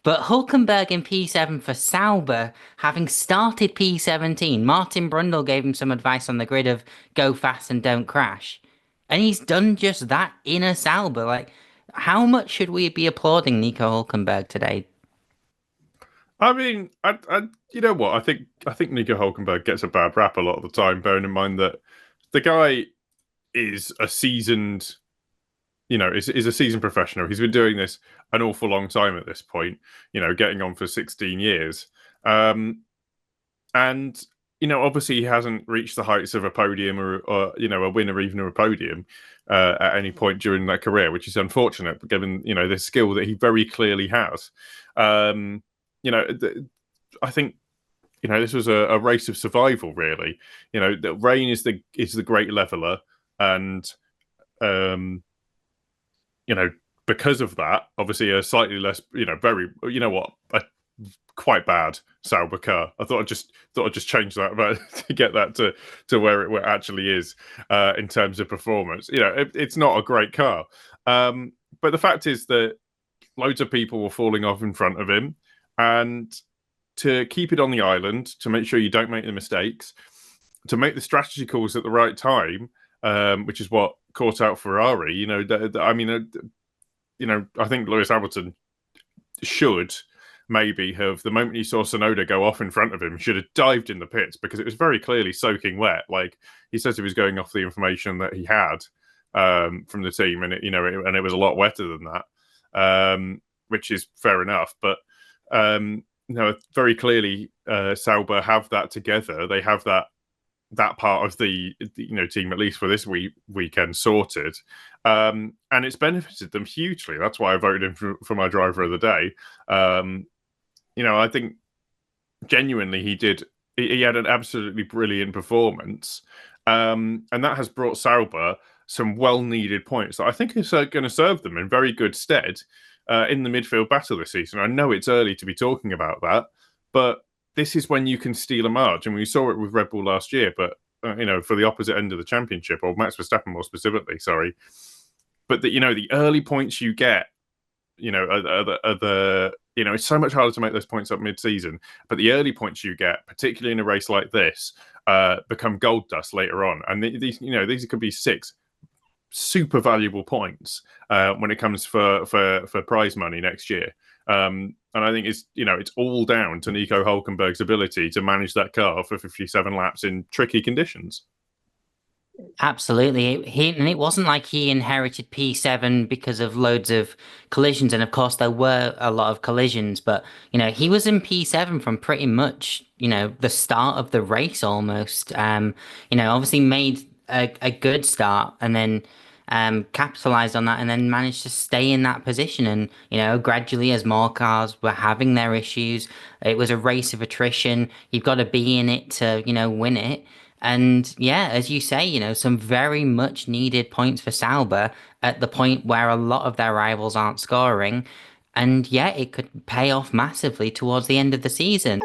But Hulkenberg in P7 for Sauber, having started P17, Martin Brundle gave him some advice on the grid of go fast and don't crash. And he's done just that in a Sauber. Like, how much should we be applauding Nico Hulkenberg today? I mean, you know what? I think Nico Hulkenberg gets a bad rap a lot of the time, bearing in mind that the guy is a seasoned, is a seasoned professional. He's been doing this an awful long time at this point, getting on for 16 years. Um, and obviously he hasn't reached the heights of a podium or a win or even a podium at any point during that career, which is unfortunate given the skill that he very clearly has. Um, I think this was a race of survival, really. The rain is the great leveler, and um, because of that, obviously a slightly less, very, a quite bad Sauber car. I thought I'd just change that to get that to where it actually is in terms of performance. It's not a great car, but the fact is that loads of people were falling off in front of him, and to keep it on the island, to make sure you don't make the mistakes, to make the strategy calls at the right time, which is what caught out Ferrari. I think Lewis Hamilton should maybe have, the moment he saw Sonoda go off in front of him, should have dived in the pits because it was very clearly soaking wet. Like he says, he was going off the information that he had from the team, and it was a lot wetter than that, which is fair enough. But very clearly, Sauber have that together. They have that part of the team, at least for this weekend, sorted, and it's benefited them hugely. That's why I voted him for my driver of the day. I think genuinely he had an absolutely brilliant performance, and that has brought Sauber some well-needed points that I think is going to serve them in very good stead in the midfield battle this season. I know it's early to be talking about that, but this is when you can steal a march, and we saw it with Red Bull last year. But for the opposite end of the championship, or Max Verstappen more specifically, sorry. But the early points you get, it's so much harder to make those points up mid-season. But the early points you get, particularly in a race like this, become gold dust later on. And these could be 6 super valuable points when it comes for prize money next year. And I think it's all down to Nico Hulkenberg's ability to manage that car for 57 laps in tricky conditions. Absolutely. And it wasn't like he inherited P7 because of loads of collisions. And of course, there were a lot of collisions, but, he was in P7 from pretty much, the start of the race almost. Obviously made a good start and then capitalized on that and then managed to stay in that position. And, gradually as more cars were having their issues, it was a race of attrition. You've got to be in it to, win it. And yeah, as you say, some very much needed points for Sauber at the point where a lot of their rivals aren't scoring. And yeah, it could pay off massively towards the end of the season.